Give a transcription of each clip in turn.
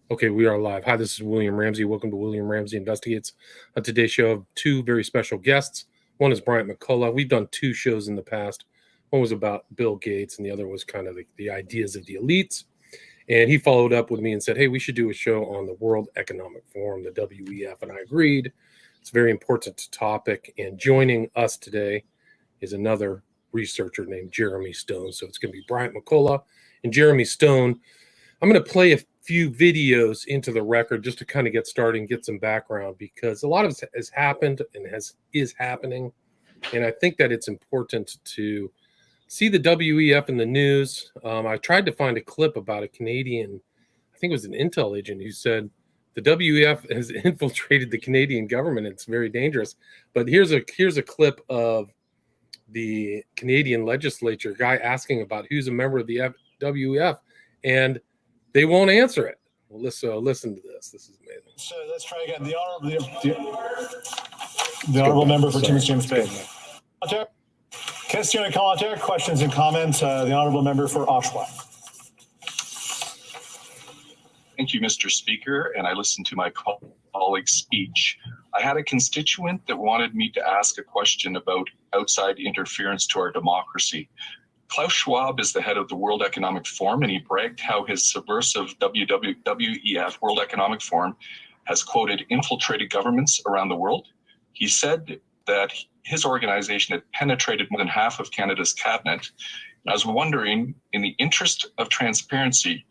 Okay, we are live. Hi, this is William Ramsey. Welcome to William Ramsey Investigates. On today's show, I have two very special guests. One is Bryant McCullough. We've done two shows in the past. One was about Bill Gates, and the other was kind of the ideas of the elites. And he followed up with me and said, hey, we should do a show on the World Economic Forum, the WEF. And I agreed. It's a very important topic. And joining us today is another researcher named Jeremy Stone. So it's going to be Bryant McCullough and Jeremy Stone. I'm going to play a few videos into the record just to kind of get started and get some background, because a lot of it has happened and is happening. And I think that it's important to see the WEF in the news. I tried to find a clip about a Canadian, I think it was an intel agent, who said the WEF has infiltrated the Canadian government. It's very dangerous. But here's a clip of the Canadian legislature guy asking about who's a member of the WEF, and they won't answer it. Well, listen to this. This is amazing. So let's try again. The honorable member for Timmins James Bay. Question et commentaire, questions and comments. The honorable member for Oshawa. Thank you, Mr. Speaker, and I listened to my colleague's speech. I had a constituent that wanted me to ask a question about outside interference to our democracy. Klaus Schwab is the head of the World Economic Forum, and he bragged how his subversive WEF, World Economic Forum, has, quoted, infiltrated governments around the world. He said that his organization had penetrated more than half of Canada's cabinet. And I was wondering, in the interest of transparency,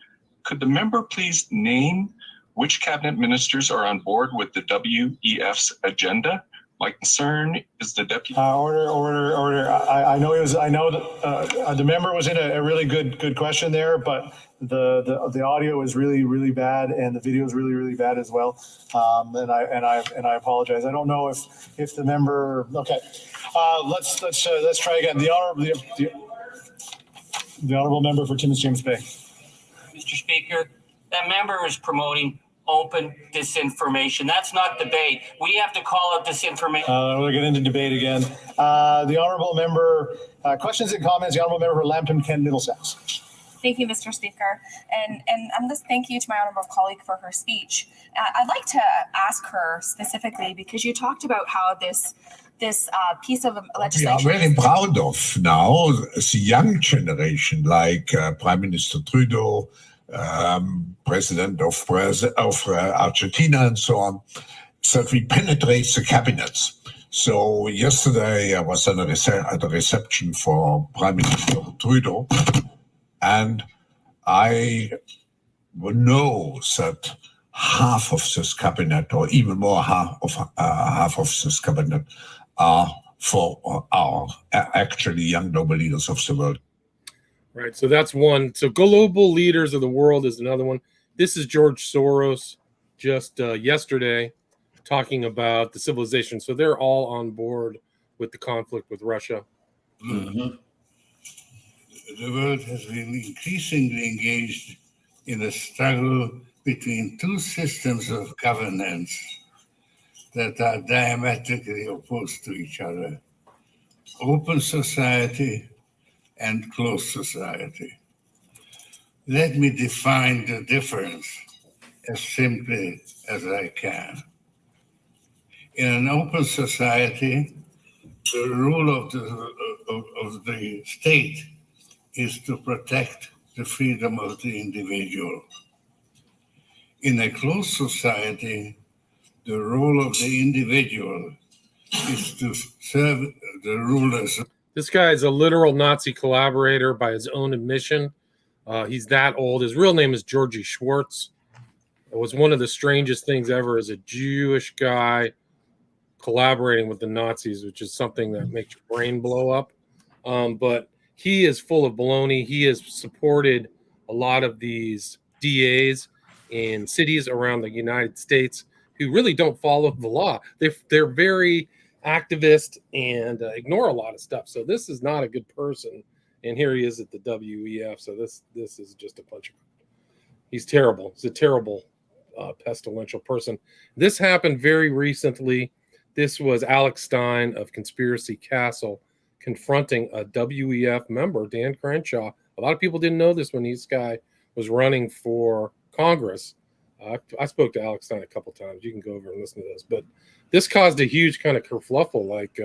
could the member please name which cabinet ministers are on board with the WEF's agenda? My concern is the deputy. Order. I know the member was in a really good question there, but the audio is really bad, and the video is really bad as well. And I apologize. I don't know if the member. Okay, let's try again. The honorable member for Timmins James Bay. Mr. Speaker, that member is promoting open disinformation. That's not debate. We have to call it disinformation. We'll get into debate again. The honourable member, questions and comments. The honourable member for Lambton, Kent, Middlesex. Thank you, Mr. Speaker. And I'm just thank you to my honourable colleague for her speech. I'd like to ask her specifically, because you talked about how this piece of legislation. We are very proud of now the young generation, like Prime Minister Trudeau, President of Argentina, and so on, that we penetrate the cabinets. So yesterday I was at a reception for Prime Minister Trudeau, and I know that half of this cabinet, or even more, half of this cabinet, are for our actually young global leaders of the world. Right, so that's one. So global leaders of the world is another one. This is George Soros just yesterday talking about the civilization. So they're all on board with the conflict with Russia. Mm-hmm. The world has been increasingly engaged in a struggle between two systems of governance that are diametrically opposed to each other: open society and closed society. Let me define the difference as simply as I can. In an open society, the rule of the state is to protect the freedom of the individual. In a closed society, the role of the individual is to serve the rulers. This guy is a literal Nazi collaborator by his own admission. He's that old. His real name is Georgie Schwartz. It was one of the strangest things ever as a Jewish guy collaborating with the Nazis, which is something that makes your brain blow up. But he is full of baloney. He has supported a lot of these DAs in cities around the United States who really don't follow the law. They're very activist and ignore a lot of stuff. So this is not a good person. And here he is at the WEF. So this is just a bunch of. He's terrible. He's a terrible, pestilential person. This happened very recently. This was Alex Stein of Conspiracy Castle confronting a WEF member, Dan Crenshaw. A lot of people didn't know this when this guy was running for Congress. I spoke to Alex Stein a couple times. You can go over and listen to those. But this caused a huge kind of kerfluffle, like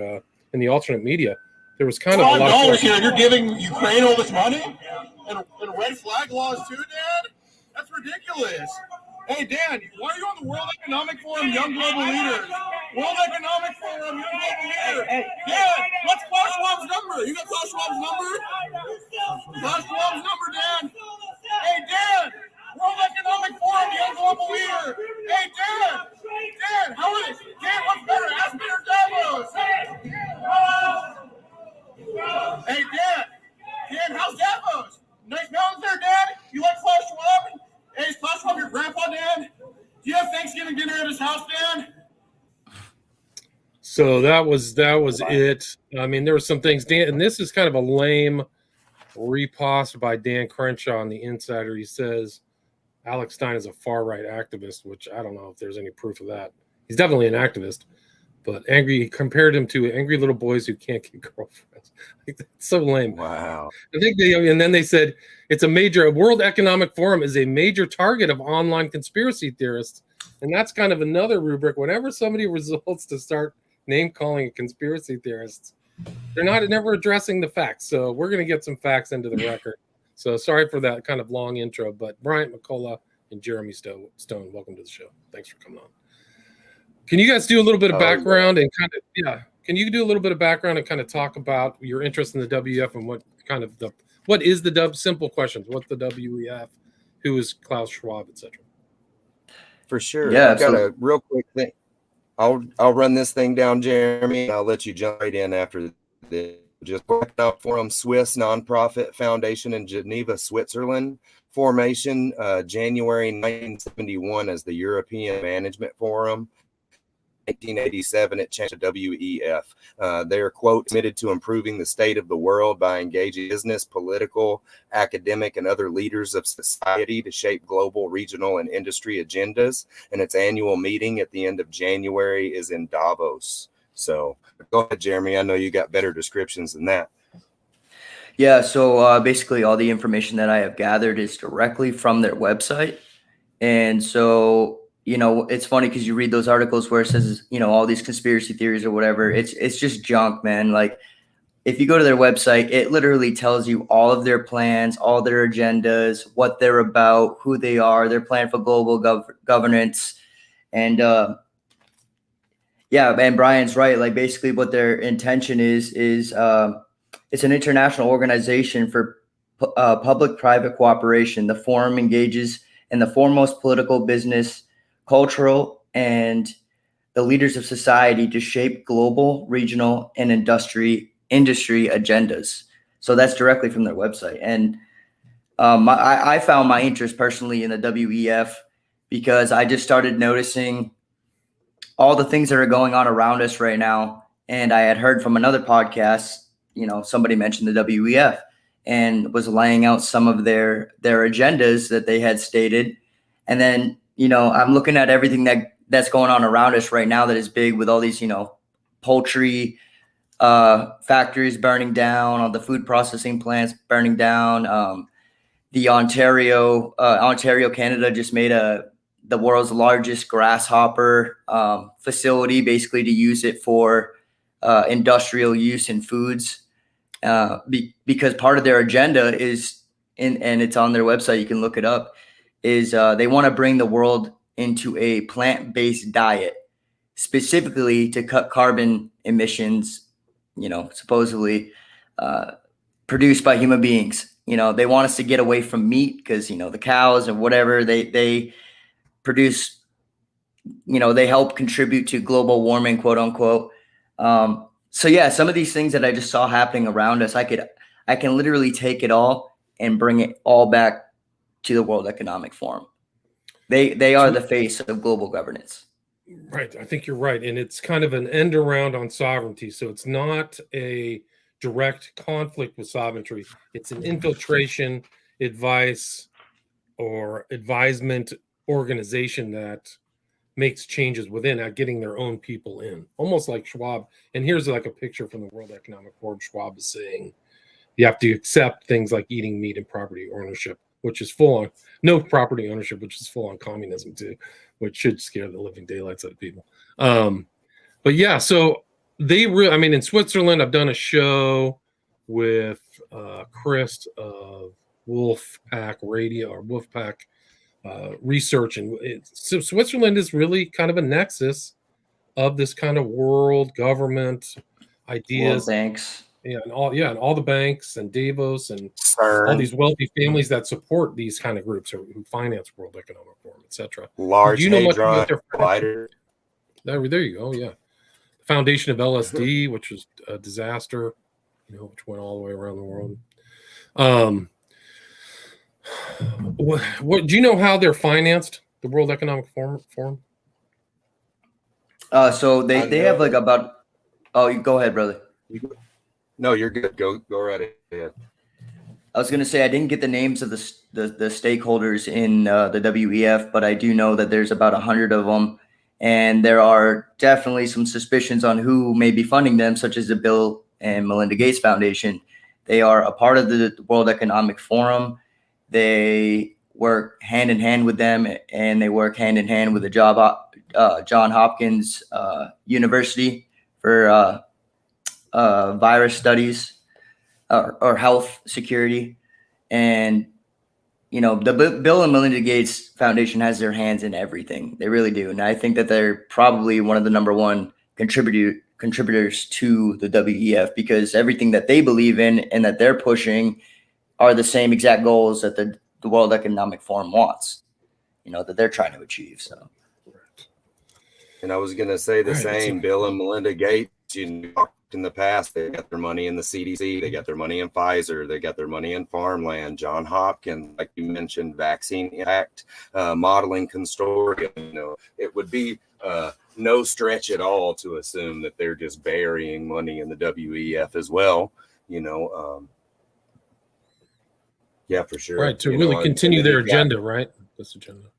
in the alternate media. There was kind of a lot $5 here. You're giving Ukraine all this money and red flag laws too, Dan? That's ridiculous. Hey, Dan, why are you on the World Economic Forum, Young Global Leaders? World Economic Forum, Young Global Leaders. Dan, what's Klaus Schwab's number? You got Klaus Schwab's number? Klaus Schwab's number, Dan. Hey, Dan, World Economic Forum, Young Global Leader. Hey, Dan. Dan, how is it? Dan, what's better, Aspen or Davos? Hey, Dan. Dan, how's Davos? Nice mountains there, Dan. You like Klaus Schwab? Hey, is Klaus Schwab your grandpa, Dan? Do you have Thanksgiving dinner at his house, Dan? So that was it. I mean, there were some things, Dan, and this is kind of a lame repost by Dan Crenshaw on the Insider. He says Alex Stein is a far right activist, which I don't know if there's any proof of that. He's definitely an activist, but he compared him to angry little boys who can't get girlfriends. Like, that's so lame. Wow. I think and then they said it's a World Economic Forum is a major target of online conspiracy theorists. And that's kind of another rubric. Whenever somebody results to start name calling a conspiracy theorists, they're never addressing the facts. So we're going to get some facts into the record. So sorry for that kind of long intro, but Bryant McCullough and Jeremy Stone, welcome to the show. Thanks for coming on. Can you guys do a little bit of background and can you do a little bit of background and kind of talk about your interest in the WEF and what is the simple questions? What's the WEF? Who is Klaus Schwab, etc.? For sure. Yeah, I've got a real quick thing. I'll run this thing down, Jeremy, and I'll let you jump right in after this. Just working out Forum, Swiss nonprofit foundation in Geneva, Switzerland. Formation January 1971 as the European Management Forum. 1987, it changed to WEF. They are, quote, committed to improving the state of the world by engaging business, political, academic, and other leaders of society to shape global, regional, and industry agendas. And its annual meeting at the end of January is in Davos. So go ahead, Jeremy. I know you got better descriptions than that. Yeah, so basically all the information that I have gathered is directly from their website. And so, it's funny because you read those articles where it says, all these conspiracy theories or whatever. It's just junk, man. Like, if you go to their website, it literally tells you all of their plans, all their agendas, what they're about, who they are, their plan for global governance. And and Brian's right. Like, basically what their intention is it's an international organization for public-private cooperation. The forum engages in the foremost political, business, cultural, and the leaders of society to shape global, regional, and industry agendas. So that's directly from their website. And I found my interest personally in the WEF because I just started noticing all the things that are going on around us right now. And I had heard from another podcast, somebody mentioned the WEF and was laying out some of their agendas that they had stated. And then, I'm looking at everything that's going on around us right now that is big with all these, poultry factories burning down, all the food processing plants burning down. The Ontario, Canada just made the world's largest grasshopper facility, basically to use it for industrial use in foods, because part of their agenda is, and it's on their website, you can look it up, is they want to bring the world into a plant-based diet, specifically to cut carbon emissions, supposedly produced by human beings. They want us to get away from meat because, the cows and whatever they produce, they help contribute to global warming, quote unquote. So yeah, some of these things that I just saw happening around us, I can literally take it all and bring it all back to the World Economic Forum. They are the face of global governance. Right. I think you're right. And it's kind of an end around on sovereignty. So it's not a direct conflict with sovereignty. It's an infiltration, advice, or advisement organization that makes changes within getting their own people in, almost like Schwab. And here's like a picture from the World Economic Forum. Schwab is saying you have to accept things like eating meat and property ownership which is full on no property ownership, which is full on communism too, which should scare the living daylights out of people. But yeah, so I mean, in Switzerland, I've done a show with Chris of Wolfpack Radio or Wolfpack Research, and so Switzerland is really kind of a nexus of this kind of world government ideas. World banks. And all the banks and Davos and CERN, all these wealthy families that support these kind of groups or who finance World Economic Forum, etc. Large Do you know much Hadron about their Collider. There you go. Yeah, the foundation of LSD, which was a disaster, which went all the way around the world. What do you know how they're financed? The World Economic Forum. So they have like about. Oh, you go ahead, brother. No, you're good. Go right ahead. I was going to say I didn't get the names of the stakeholders in the WEF, but I do know that there's about 100 of them, and there are definitely some suspicions on who may be funding them, such as the Bill and Melinda Gates Foundation. They are a part of the World Economic Forum. They work hand in hand with them, and they work hand in hand with the John Hopkins University for virus studies or health security. And, the Bill and Melinda Gates Foundation has their hands in everything. They really do. And I think that they're probably one of the number one contributors to the WEF, because everything that they believe in and that they're pushing are the same exact goals that the World Economic Forum wants, that they're trying to achieve. So. And I was going to say the same. Bill and Melinda Gates, in the past, they got their money in the CDC, they got their money in Pfizer, they got their money in farmland. John Hopkins, like you mentioned, Vaccine Impact Modeling Consortium. It would be no stretch at all to assume that they're just burying money in the WEF as well. Yeah, for sure. Right, to really continue their agenda, right? This agenda.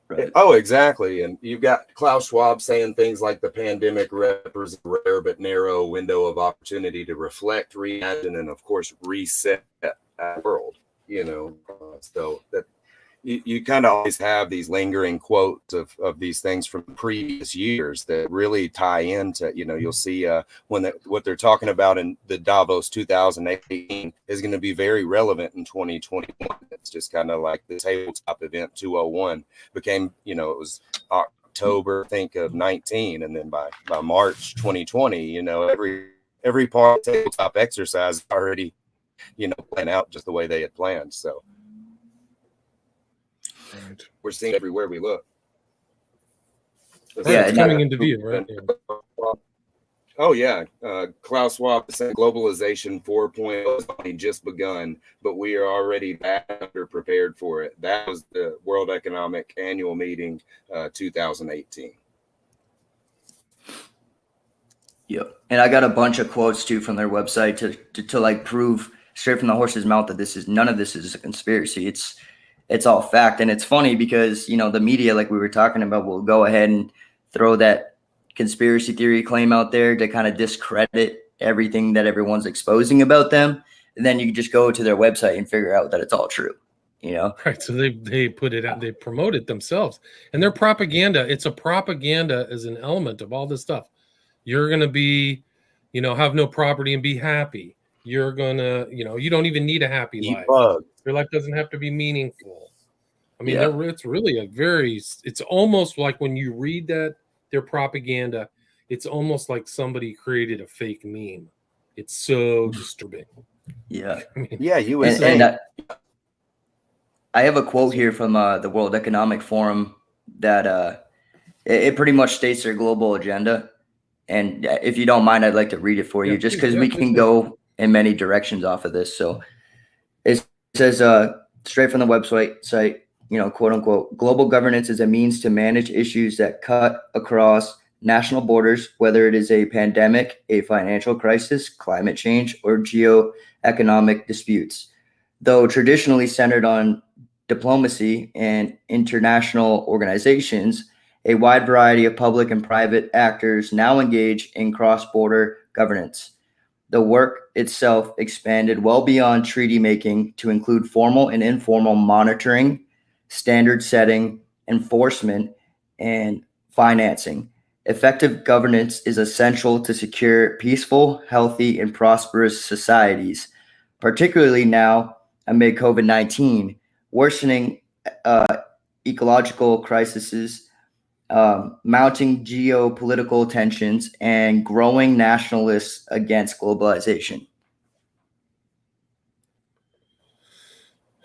Right. Oh, exactly. And you've got Klaus Schwab saying things like the pandemic represents a rare but narrow window of opportunity to reflect, reimagine, and of course, reset our world, so that you kind of always have these lingering quotes of these things from previous years that really tie into, you'll see what they're talking about in the Davos 2018 is going to be very relevant in 2021. It's just kind of like the tabletop event 201 became, it was October, I think, of 19. And then by March 2020, every part of the tabletop exercise already, planned out just the way they had planned. So. Right. We're seeing everywhere we look. Yeah, it's coming into view, right? Yeah. Oh yeah, Klaus Schwab said globalization 4.0 has only just begun, but we are already better prepared for it. That was the World Economic Annual Meeting, 2018. Yeah, and I got a bunch of quotes too from their website to like prove straight from the horse's mouth that none of this is a conspiracy. It's all fact. And it's funny because, the media, like we were talking about, will go ahead and throw that conspiracy theory claim out there to kind of discredit everything that everyone's exposing about them. And then you just go to their website and figure out that it's all true, Right. So they put it out, they promote it themselves, and their propaganda, it's a propaganda as an element of all this stuff. You're going to be, have no property and be happy. You're going to, you don't even need a happy life. Your life doesn't have to be meaningful. I mean, it's really it's almost like when you read their propaganda, it's almost like somebody created a fake meme. It's so disturbing. Yeah. You would say. And I have a quote here from the World Economic Forum that it pretty much states their global agenda. And if you don't mind, I'd like to read it for you, just because we can go in many directions off of this. So it says straight from the website site, quote unquote, global governance is a means to manage issues that cut across national borders, whether it is a pandemic, a financial crisis, climate change, or geoeconomic disputes. Though traditionally centered on diplomacy and international organizations, a wide variety of public and private actors now engage in cross-border governance. the work itself expanded well beyond treaty making to include formal and informal monitoring, standard setting, enforcement, and financing. Effective governance is essential to secure peaceful, healthy, and prosperous societies, particularly now amid COVID-19, worsening ecological crises, mounting geopolitical tensions, and growing nationalists against globalization.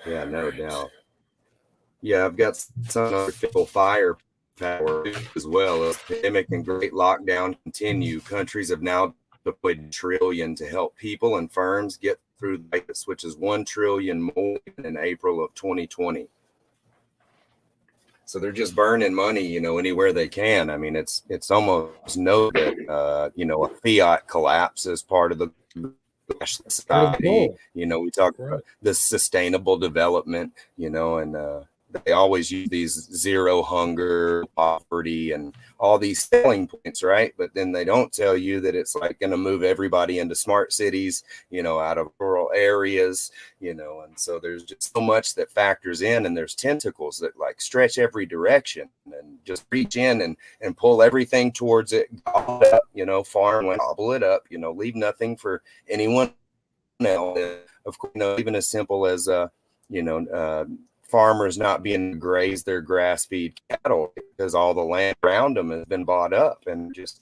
Yeah, no doubt. Yeah, I've got some other fickle firepower as well. As pandemic and great lockdown continue, countries have now deployed $1 trillion to help people and firms get through this, which is $1 trillion more than in April of 2020. So they're just burning money, anywhere they can. I mean, it's almost no that a fiat collapse is part of the society. We talk about the sustainable development, and they always use these zero hunger, poverty, and all these selling points, right? But then they don't tell you that it's like going to move everybody into smart cities, out of rural areas, and so there's just so much that factors in, and there's tentacles that like stretch every direction and just reach in and pull everything towards it, gobble it up, farmland, gobble it up, leave nothing for anyone else. Of course, even as simple as, farmers not being to graze their grass-feed cattle because all the land around them has been bought up, and just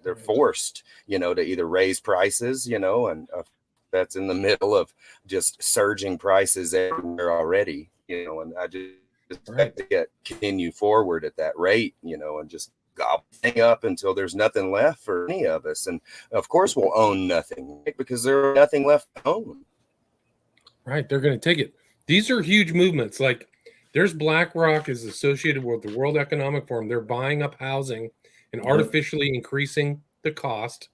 they're forced, to either raise prices, and that's in the middle of just surging prices everywhere already, and I just expect to continue forward at that rate, and just gobble thing up until there's nothing left for any of us. And of course we'll own nothing, right? Because there's nothing left to own. Right. They're going to take it. These are huge movements. Like there's BlackRock is associated with the World Economic Forum. They're buying up housing and artificially increasing the cost.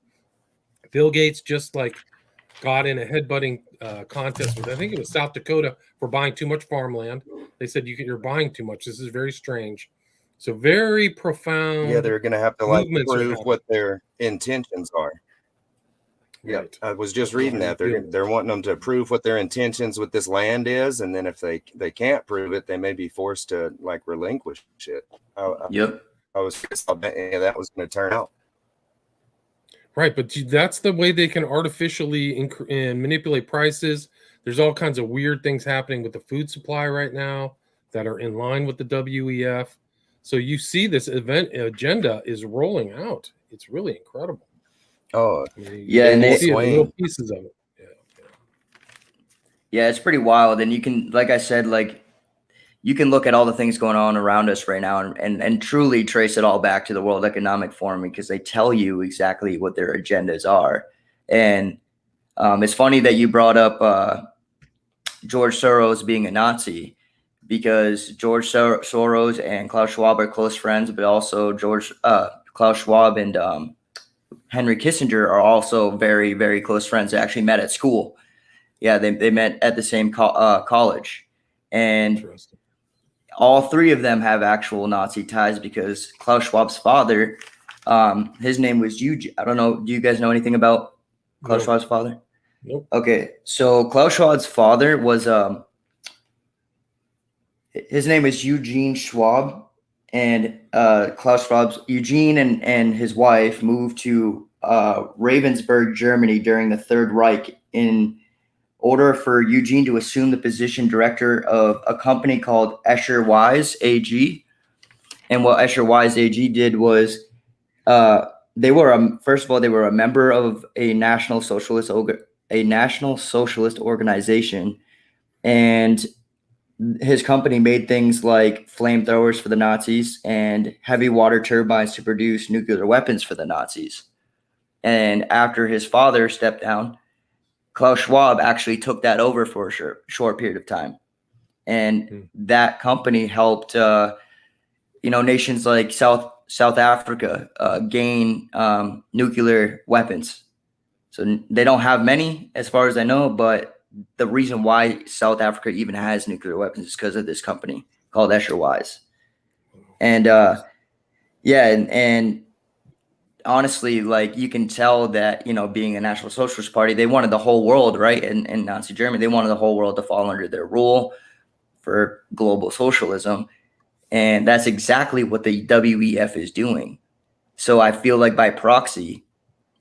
Bill Gates just like got in a headbutting contest with, I think it was South Dakota, for buying too much farmland. They said you're buying too much. This is very strange. So very profound. Yeah, they're going to have to prove what their intentions are. Yeah, right. I was just reading that they're wanting them to prove what their intentions with this land is, and then if they can't prove it, they may be forced to relinquish it. I was curious how that was going to turn out. Right, but that's the way they can artificially and manipulate prices. There's all kinds of weird things happening with the food supply right now that are in line with the WEF. So you see this event agenda is rolling out. It's really incredible. Oh, yeah, and they see little pieces of it. Yeah, it's pretty wild. And you can, like I said, you can look at all the things going on around us right now and truly trace it all back to the World Economic Forum, because they tell you exactly what their agendas are. And it's funny that you brought up George Soros being a Nazi, because George Soros and Klaus Schwab are close friends, but also Klaus Schwab and Henry Kissinger are also very, very close friends. They actually met at school. Yeah, they met at the same college. And all three of them have actual Nazi ties, because Klaus Schwab's father, his name was Eugene. I don't know. Do you guys know anything about Klaus Schwab's father? Nope. Okay. So Klaus Schwab's father was, his name is Eugene Schwab. And Klaus Schwab's Eugene and his wife moved to Ravensburg, Germany during the Third Reich in order for Eugene to assume the position director of a company called Escher Wyss AG. And what Escher Wyss AG did was they were a member of a National Socialist organization, and his company made things like flamethrowers for the Nazis and heavy water turbines to produce nuclear weapons for the Nazis. And after his father stepped down, Klaus Schwab actually took that over for a short period of time. And that company helped, nations like South Africa gain nuclear weapons. So they don't have many, as far as I know, but the reason why South Africa even has nuclear weapons is because of this company called Escher Wyss. And and honestly, like you can tell that, you know, being a National Socialist Party, they wanted the whole world, right? In Nazi Germany, they wanted the whole world to fall under their rule for global socialism. And that's exactly what the WEF is doing. So I feel like by proxy,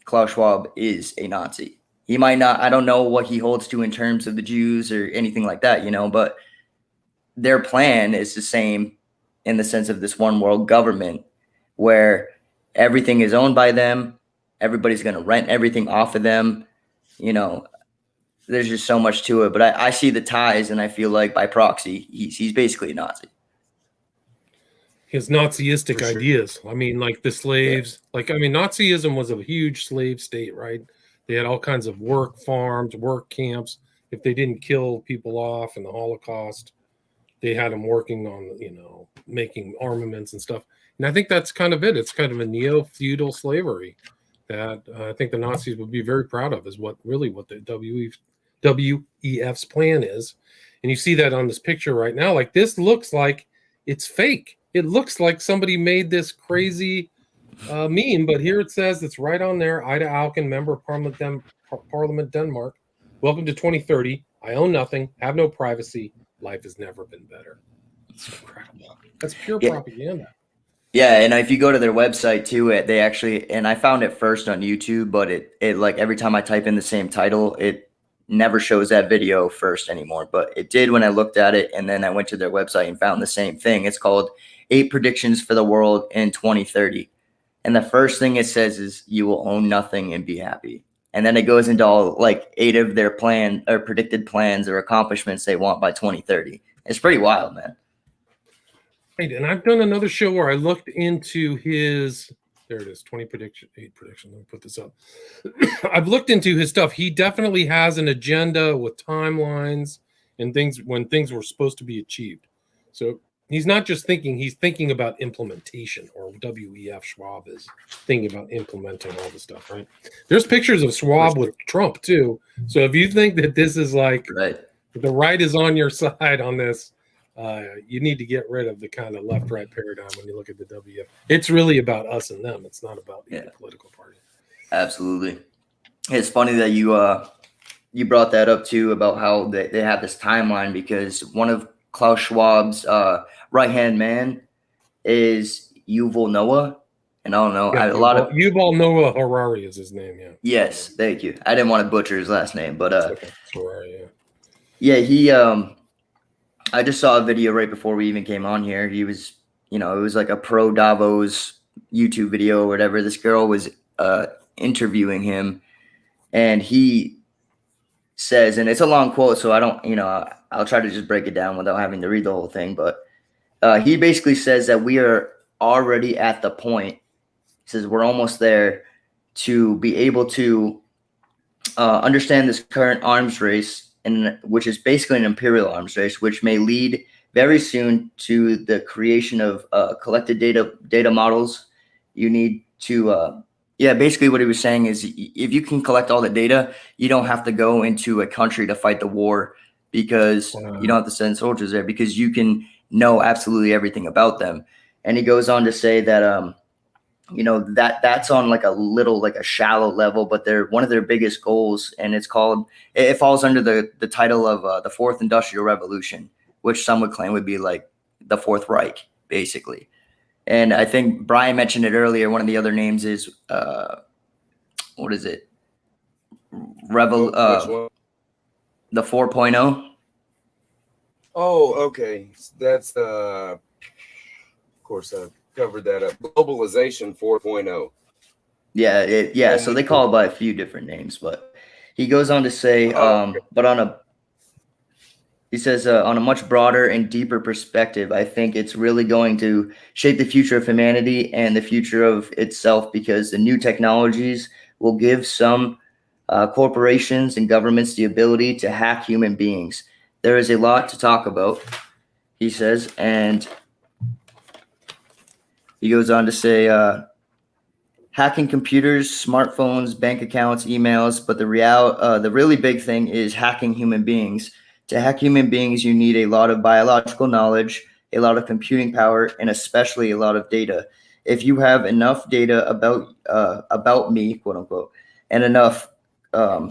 Klaus Schwab is a Nazi. He might not, I don't know what he holds to in terms of the Jews or anything like that, you know, but their plan is the same in the sense of this one world government where everything is owned by them. Everybody's going to rent everything off of them. You know, there's just so much to it. But I see the ties, and I feel like by proxy, he's basically a Nazi. His Nazistic For sure. ideas. I mean, like the slaves. Like, I mean, Nazism was a huge slave state, right? They had all kinds of work farms, work camps. If they didn't kill people off in the Holocaust, they had them working on, you know, making armaments and stuff. And I think that's kind of it. It's kind of a neo-feudal slavery that I think the Nazis would be very proud of, is what the WEF's plan is. And you see that on this picture right now. Like, this looks like it's fake. It looks like somebody made this crazy meme, but here it says, it's right on there. Ida Auken, member of Parliament Denmark. Welcome to 2030. I own nothing, have no privacy. Life has never been better. It's incredible. That's pure propaganda. Yeah, and if you go to their website too, they actually, and I found it first on YouTube, but it like every time I type in the same title, it never shows that video first anymore. But it did when I looked at it, and then I went to their website and found the same thing. It's called 8 Predictions for the World in 2030. And the first thing it says is you will own nothing and be happy. And then it goes into all like 8 of their plan or predicted plans or accomplishments they want by 2030. It's pretty wild, man. Right, and I've done another show where I looked into his, there it is, 8 prediction. Let me put this up. I've looked into his stuff. He definitely has an agenda with timelines and things when things were supposed to be achieved. So he's not just thinking, he's thinking about implementation, or WEF Schwab is thinking about implementing all the stuff, right? There's pictures of Schwab with Trump too. So if you think that this is like the right is on your side on this, you need to get rid of the kind of left-right paradigm when you look at the WEF. It's really about us and them. It's not about the political party. Absolutely. It's funny that you brought that up too, about how they have this timeline, because one of Klaus Schwab's right-hand man is Yuval Noah. And I don't know, Yuval Noah Harari is his name, yeah. Yes, thank you. I didn't want to butcher his last name, but Harari, yeah, he I just saw a video right before we even came on here. He was, you know, it was like a pro Davos YouTube video or whatever. This girl was interviewing him, and he says, and it's a long quote, so I don't, you know, I'll try to just break it down without having to read the whole thing. But he basically says that we are already at the point, he says we're almost there, to be able to understand this current arms race, and which is basically an imperial arms race, which may lead very soon to the creation of collected data models. You need to, basically what he was saying is, if you can collect all the data, you don't have to go into a country to fight the war, because you don't have to send soldiers there, because you can know absolutely everything about them. And he goes on to say that, you know, that's on like a shallow level, but they're one of their biggest goals, and it falls under the title of the Fourth Industrial Revolution, which some would claim would be like the Fourth Reich, basically. And I think Brian mentioned it earlier. One of the other names is what is it? The 4.0. Oh, okay. That's of course I've covered that up. Globalization 4.0. Yeah. So they call it by a few different names, but he goes on to say, but he says, on a much broader and deeper perspective, I think it's really going to shape the future of humanity and the future of itself, because the new technologies will give some corporations and governments the ability to hack human beings. There is a lot to talk about, he says, and he goes on to say, hacking computers, smartphones, bank accounts, emails, but the really big thing is hacking human beings. To hack human beings, you need a lot of biological knowledge, a lot of computing power, and especially a lot of data. if you have enough data about me, quote unquote, and enough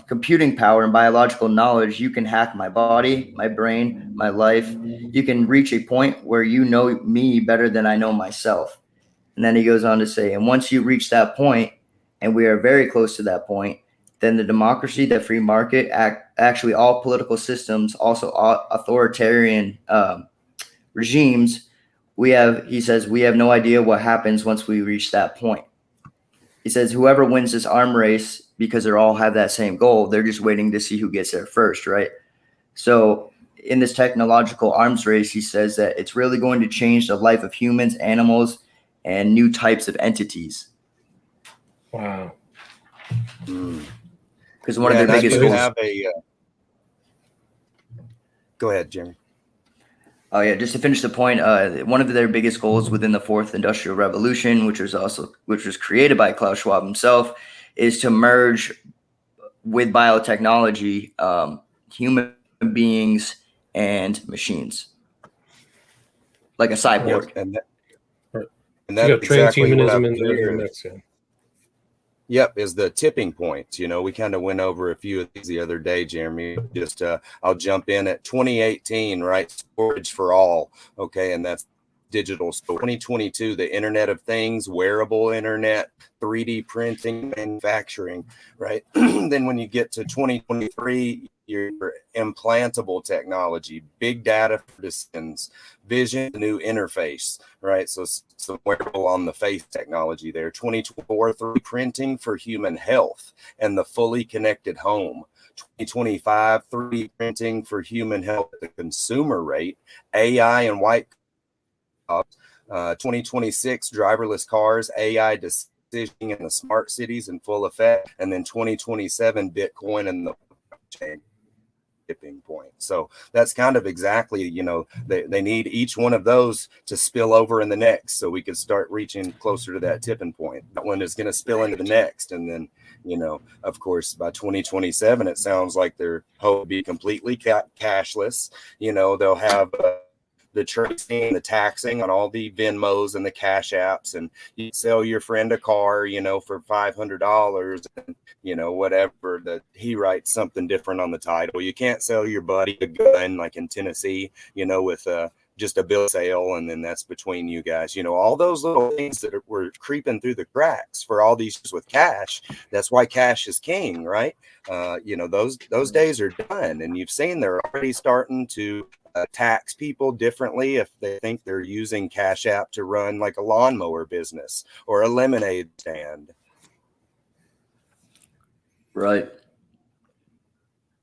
computing power and biological knowledge, you can hack my body, my brain, my life. You can reach a point where you know me better than I know myself. And then he goes on to say, and once you reach that point, and we are very close to that point, then the democracy, the free market, actually all political systems, also authoritarian regimes, he says, we have no idea what happens once we reach that point. He says, whoever wins this arm race, because they all have that same goal, they're just waiting to see who gets there first, right? So in this technological arms race, he says that it's really going to change the life of humans, animals, and new types of entities. Wow. Because one of their biggest goals. Go ahead, Jeremy. Oh yeah, just to finish the point, one of their biggest goals within the fourth industrial revolution, which was created by Klaus Schwab himself, is to merge with biotechnology, human beings and machines, like a cyborg. Yep. And So you got exactly transhumanism in the mix. Yeah. Yep, is the tipping point. You know, we kind of went over a few of these the other day, Jeremy. Just I'll jump in at 2018, right? Storage for all. Okay, and that's digital. So 2022, the Internet of Things, wearable internet, 3D printing, manufacturing, right? Then when you get to 2023, your implantable technology, big data for decisions, vision, new interface, right? So some wearable on the face technology there. 2024, 3D printing for human health and the fully connected home. 2025, 3D printing for human health at the consumer rate, AI and white 2026, driverless cars, AI decisioning in the smart cities in full effect, and then 2027, Bitcoin and the blockchain tipping point. So that's kind of exactly, you know, they need each one of those to spill over in the next, so we can start reaching closer to that tipping point. That one is going to spill into the next, and then, you know, of course, by 2027, it sounds like their hope will be completely cashless. You know, they'll have the tracing, the taxing on all the Venmos and the Cash Apps, and you sell your friend a car, you know, for $500, and, you know, whatever, that he writes something different on the title. You can't sell your buddy a gun like in Tennessee, you know, with just a bill of sale, and then that's between you guys. You know, all those little things that were creeping through the cracks for all these with cash. That's why cash is king, right? You know, those days are done, and you've seen they're already starting to tax people differently if they think they're using Cash App to run like a lawnmower business or a lemonade stand. Right.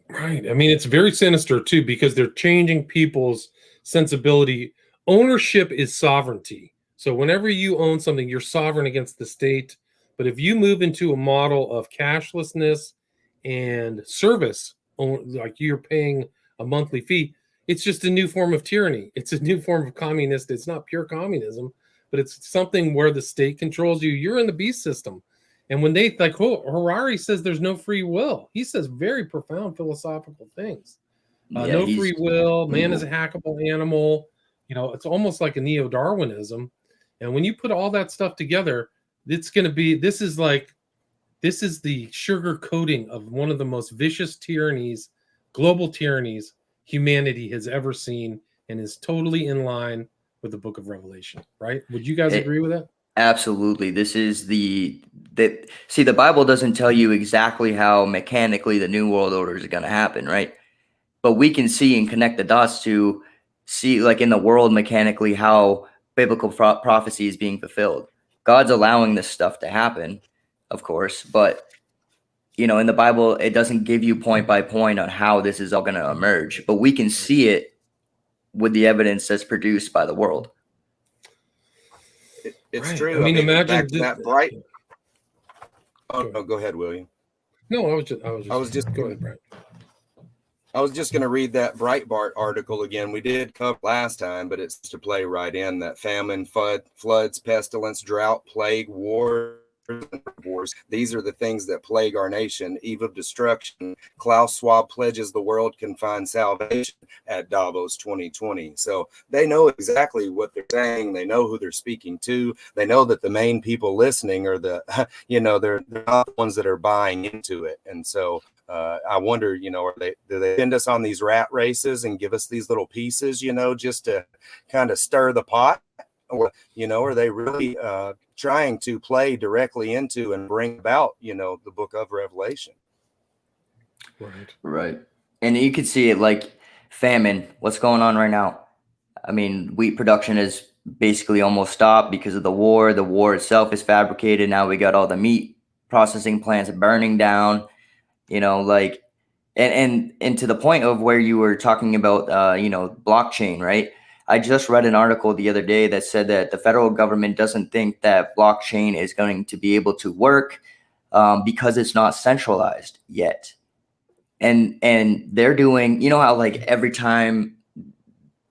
Right. I mean, it's very sinister too, because they're changing people's sensibility. Ownership is sovereignty. So whenever you own something, you're sovereign against the state. But if you move into a model of cashlessness and service, like you're paying a monthly fee, it's just a new form of tyranny. It's a new form of communist. It's not pure communism, but it's something where the state controls you. You're in the beast system. And when they, like, Harari says there's no free will, he says very profound philosophical things. No free will, man is a hackable animal. You know, it's almost like a neo-Darwinism. And when you put all that stuff together, it's going to be, this is the sugar coating of one of the most vicious tyrannies, global tyrannies humanity has ever seen, and is totally in line with the book of Revelation, right? Would you guys agree with that? Absolutely. This is the Bible doesn't tell you exactly how mechanically the New World Order is going to happen, right? But we can see and connect the dots to see, like, in the world mechanically, how biblical prophecy is being fulfilled. God's allowing this stuff to happen, of course, but, you know, in the Bible, it doesn't give you point by point on how this is all going to emerge, but we can see it with the evidence that's produced by the world. It's Right. true. I mean, imagine that bright. Oh no, go ahead, William. No, I was just go ahead, Brian. I was just going to read that Breitbart article again. We did cover last time, but it's to play right in that famine, floods, pestilence, drought, plague, war, wars. These are the things that plague our nation. Eve of destruction. Klaus Schwab pledges the world can find salvation at Davos 2020. So they know exactly what they're saying. They know who they're speaking to. They know that the main people listening are the, they're not the ones that are buying into it. And so I wonder, do they send us on these rat races and give us these little pieces, just to kind of stir the pot? Or, are they really trying to play directly into and bring about, the book of Revelation? Right. And you could see it like famine. What's going on right now? I mean, wheat production has basically almost stopped because of the war. The war itself is fabricated. Now we got all the meat processing plants burning down, and to the point of where you were talking about, blockchain, right? I just read an article the other day that said that the federal government doesn't think that blockchain is going to be able to work because it's not centralized yet. And they're doing, how like every time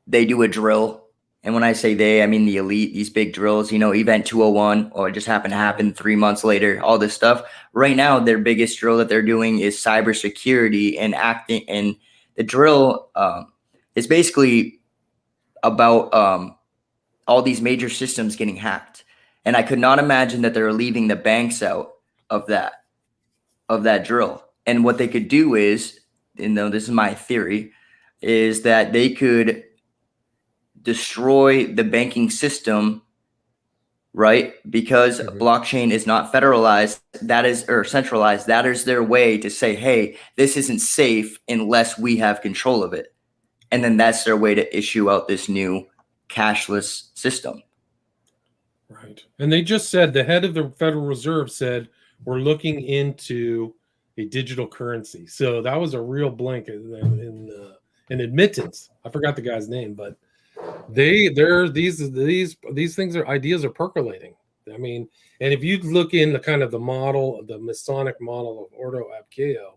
they do a drill, and when I say they, I mean the elite, these big drills, Event 201, or it just happened to happen 3 months later, all this stuff. Right now, their biggest drill that they're doing is cybersecurity and acting. And the drill is basically about all these major systems getting hacked. And I could not imagine that they're leaving the banks out of that drill. And what they could do is, this is my theory, is that they could destroy the banking system, right? Because blockchain is not federalized, or centralized. That is their way to say, hey, this isn't safe unless we have control of it. And then that's their way to issue out this new cashless system. Right. And they just said, the head of the Federal Reserve said, we're looking into a digital currency. So that was a real blink in admittance. I forgot the guy's name, but these things ideas are percolating. I mean, and if you look in the kind of the model, the Masonic model of Ordo ab Chao,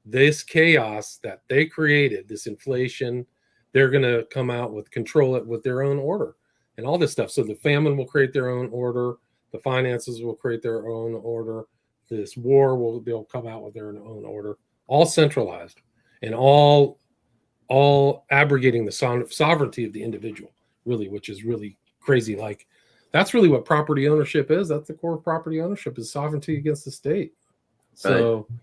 this chaos that they created, this inflation, they're going to come out with, control it with their own order and all this stuff. So the famine will create their own order. The finances will create their own order. This war they'll come out with their own order, all centralized and all abrogating the sovereignty of the individual, really, which is really crazy. Like, that's really what property ownership is. That's the core of property ownership, is sovereignty against the state. So, right.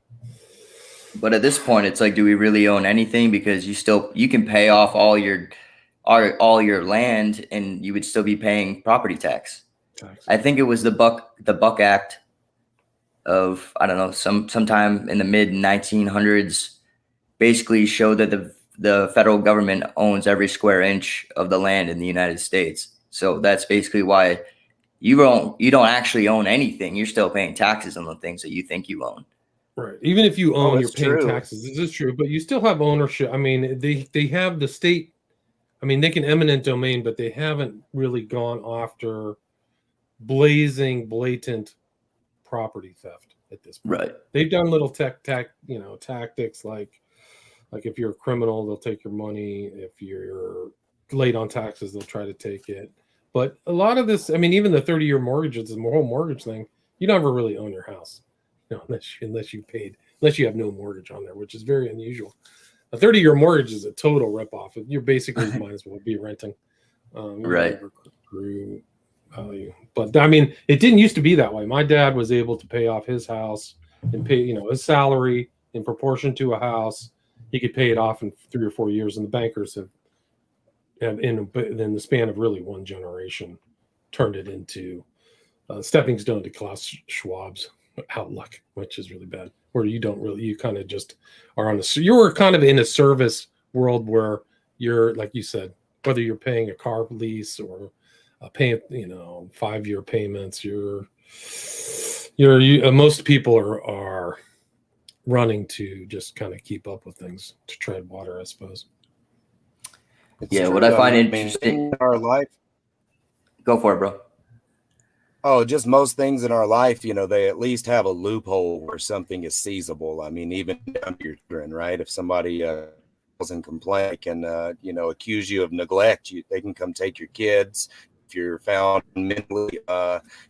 But at this point, it's like, do we really own anything? Because you can pay off all your land and you would still be paying property tax. I think it was the Buck Act of, I don't know, sometime in the mid 1900s, basically showed that the federal government owns every square inch of the land in the United States. So that's basically why you don't actually own anything. You're still paying taxes on the things that you think you own. Right. Even if you own, you're paying true. taxes. This is true, but you still have ownership. I mean, they have the state. I mean, they can eminent domain, but they haven't really gone after blatant property theft at this point. Right. They've done little tactics like if you're a criminal, they'll take your money. If you're late on taxes, they'll try to take it. But a lot of this, I mean, even the 30-year mortgages, the whole mortgage thing, you never really own your house, unless you have no mortgage on there, which is very unusual. A 30-year mortgage is a total ripoff. You're basically might as well be renting. Right. But I mean, it didn't used to be that way. My dad was able to pay off his house and pay, his salary in proportion to a house. He could pay it off in 3 or 4 years, and the bankers have in the span of really one generation, turned it into a stepping stone to Klaus Schwab's outlook, which is really bad. Where you kind of just are you're kind of in a service world where you're, like you said, whether you're paying a car lease or paying 5-year payments, most people are running to just kind of keep up with things, to tread water, I suppose. Yeah, what I find interesting in our life. Go for it, bro. Oh, just most things in our life, they at least have a loophole where something is seizable. I mean, even down to your children, right? If somebody calls and complain, can accuse you of neglect, they can come take your kids, If you're found mentally,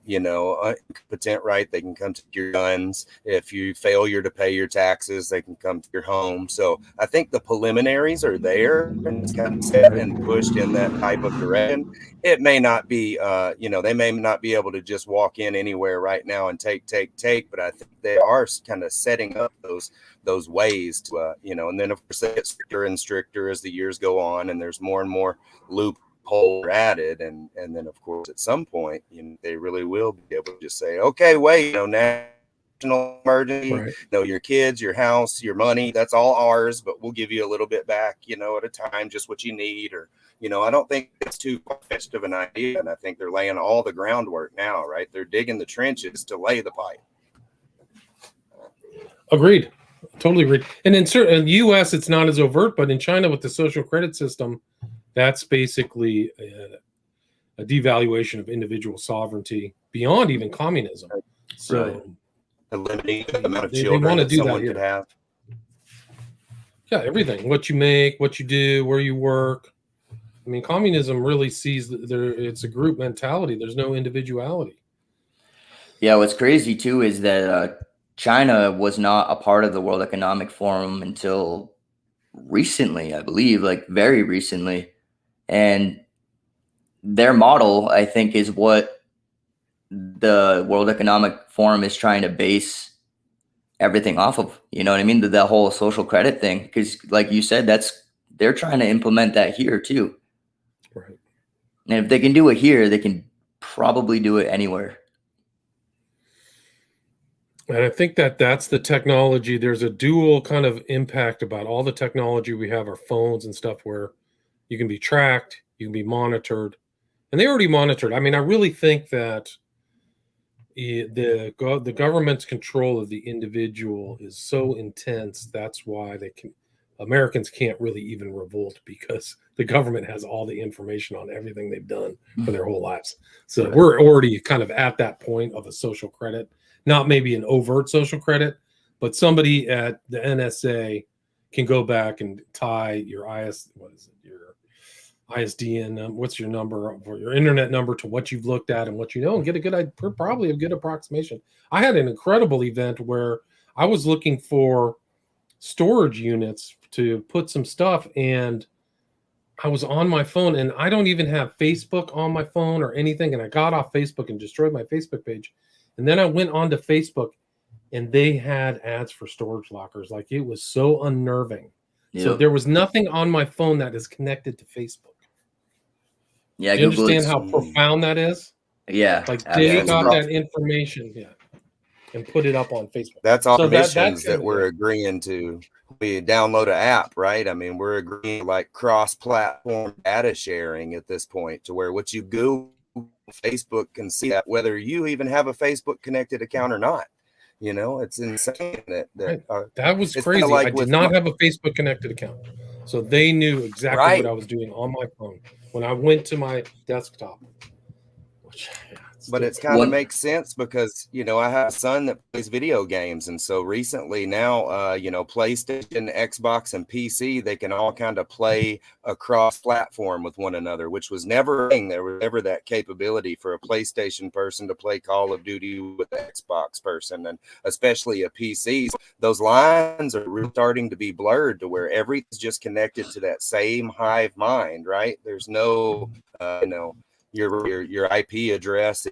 incompetent, right, they can come to your guns. If you failure to pay your taxes, they can come to your home. So I think the preliminaries are there, and it's kind of set and pushed in that type of direction. It may not be, they may not be able to just walk in anywhere right now and take, but I think they are kind of setting up those ways to, and then of course they get stricter and stricter as the years go on, and there's more and more loopholes added, and then of course at some point, they really will be able to just say, okay, wait, national emergency, Right. your kids, your house, your money, that's all ours, but we'll give you a little bit back, at a time, just what you need. Or I don't think it's too far-fetched of an idea, and I think they're laying all the groundwork now, right? They're digging the trenches to lay the pipe. Agreed. Totally agreed. And in the U.S., it's not as overt, but in China with the social credit system, that's basically a devaluation of individual sovereignty beyond even communism. So limiting the amount of they children want to that do someone that could here. have. Yeah, everything. What you make, what you do, where you work. I mean, communism really sees that it's a group mentality. There's no individuality. Yeah, what's crazy too is that China was not a part of the World Economic Forum until recently, I believe, like very recently. And their model, I think, is what the World Economic Forum is trying to base everything off of. You know what I mean? The whole social credit thing. Because like you said, they're trying to implement that here too. Right. And if they can do it here, they can probably do it anywhere. And I think that's the technology. There's a dual kind of impact about all the technology we have, our phones and stuff, where you can be tracked, you can be monitored, and they already monitored. I mean, I really think that the government's control of the individual is so intense. That's why Americans can't really even revolt, because the government has all the information on everything they've done for their whole lives. So we're already kind of at that point of a social credit. Not maybe an overt social credit, but somebody at the NSA can go back and tie your ISDN, what's your number, or your internet number, to what you've looked at and what you know, and get probably a good approximation. I had an incredible event where I was looking for storage units to put some stuff, and I was on my phone, and I don't even have Facebook on my phone or anything, and I got off Facebook and destroyed my Facebook page. And then I went onto Facebook, and they had ads for storage lockers. Like, it was so unnerving. Yep. So there was nothing on my phone that is connected to Facebook. Yeah, Do you Google understand is, how profound that is? yeah, Like, absolutely. they got that information, and put it up on Facebook. That's So our that's missions kind that of we're agreeing to. We download an app, right? I mean, we're agreeing like cross-platform data sharing at this point, to where what you Google, Facebook can see that, whether you even have a Facebook connected account or not. It's insane that was it's crazy. like I did not have a Facebook connected account, so they knew exactly what I was doing on my phone when I went to my desktop. But it's kind of makes sense, because I have a son that plays video games, and so recently now PlayStation, Xbox, and PC, they can all kind of play across platform with one another, which was never a thing. There was never that capability for a PlayStation person to play Call of Duty with an Xbox person, and especially a PC. Those lines are really starting to be blurred, to where everything's just connected to that same hive mind, right? There's no your IP address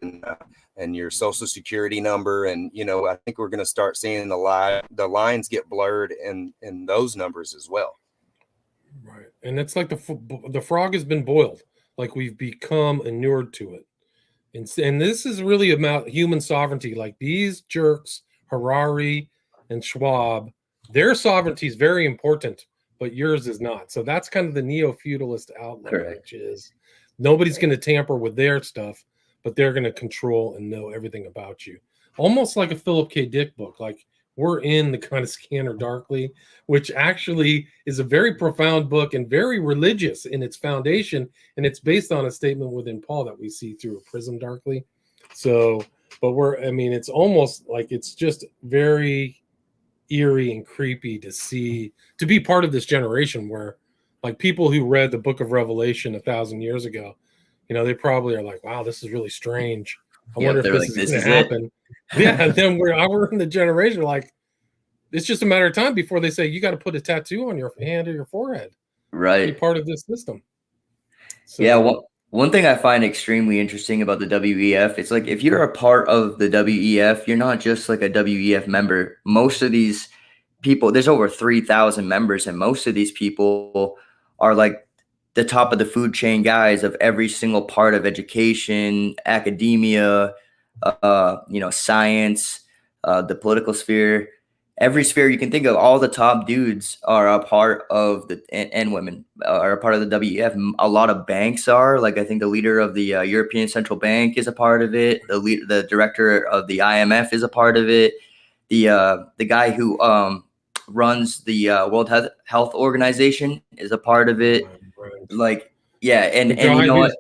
and your social security number, and I think we're going to start seeing the lines get blurred in those numbers as well. Right, and it's like the frog has been boiled. Like, we've become inured to it, and this is really about human sovereignty. Like, these jerks, Harari and Schwab, their sovereignty is very important, but yours is not. So that's kind of the neo-feudalist outlook. Correct. Which is, nobody's going to tamper with their stuff, but they're going to control and know everything about you. Almost like a Philip K. Dick book. Like, we're in the kind of Scanner Darkly, which actually is a very profound book and very religious in its foundation. And it's based on a statement within Paul that we see through a prism darkly. So, but it's almost like it's just very eerie and creepy to be part of this generation where, like, people who read the book of Revelation 1,000 years ago, they probably are like, wow, this is really strange. I Yep, wonder if they're this like, is "This going is to it." happen. Yeah, and then we're in the generation like it's just a matter of time before they say you got to put a tattoo on your hand or your forehead to be Right. part of this system. So, Yeah, one thing I find extremely interesting about the WEF, it's like if you're a part of the WEF, you're not just like a WEF member. Most of these people, there's over 3,000 members, and most of these people are like the top of the food chain guys of every single part of education, academia, science, the political sphere, every sphere you can think of. All the top dudes are a part of and women are a part of the WEF. A lot of banks are, like, I think the leader of the European Central Bank is a part of it. The director of the IMF is a part of it. The guy who runs the World Health Organization is a part of it. right. Like, yeah, and The guy you know what?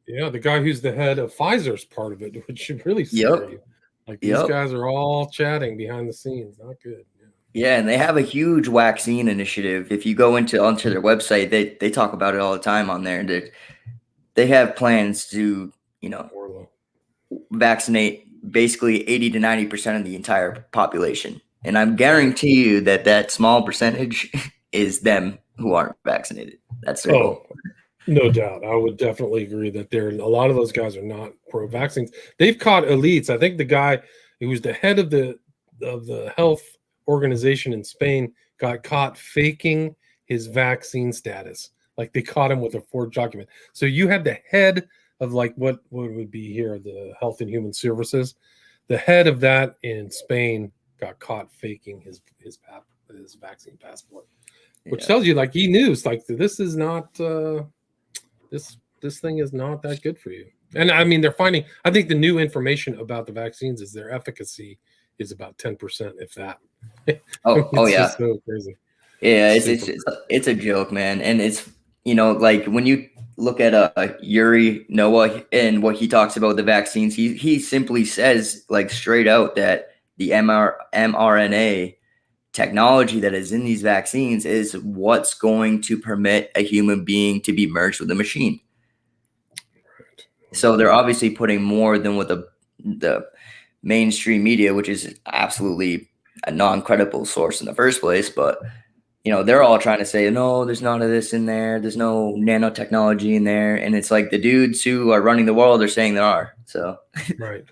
the guy who's the head of Pfizer's part of it, which should really Yep. scare you. Like these Yep. guys are all chatting behind the scenes. Not good. Yeah, and they have a huge vaccine initiative. If you go onto their website, they talk about it all the time on there. They have plans to, Orlo. vaccinate basically 80 to 90% of the entire population. And I guarantee you that small percentage is them who aren't vaccinated. That's their goal. No doubt. I would definitely agree that a lot of those guys are not pro vaccines. They've caught elites. I think the guy who was the head of the health organization in Spain got caught faking his vaccine status. Like they caught him with a forged document. So you had the head of like what would be here, the Health and Human Services. The head of that in Spain got caught faking his vaccine passport, which tells you like he knew. It's like this is not this thing is not that good for you. And I mean, they're finding. I think the new information about the vaccines is their efficacy is about 10%, if that. Oh yeah, just so crazy. Yeah, it's a joke, man. And it's, like when you look at Yuri Noah and what he talks about the vaccines, he simply says like straight out that the mRNA technology that is in these vaccines is what's going to permit a human being to be merged with a machine. Right. So they're obviously putting more than what the mainstream media, which is absolutely a non-credible source in the first place, but they're all trying to say, no, there's none of this in there. There's no nanotechnology in there. And it's like the dudes who are running the world are saying there are. So right.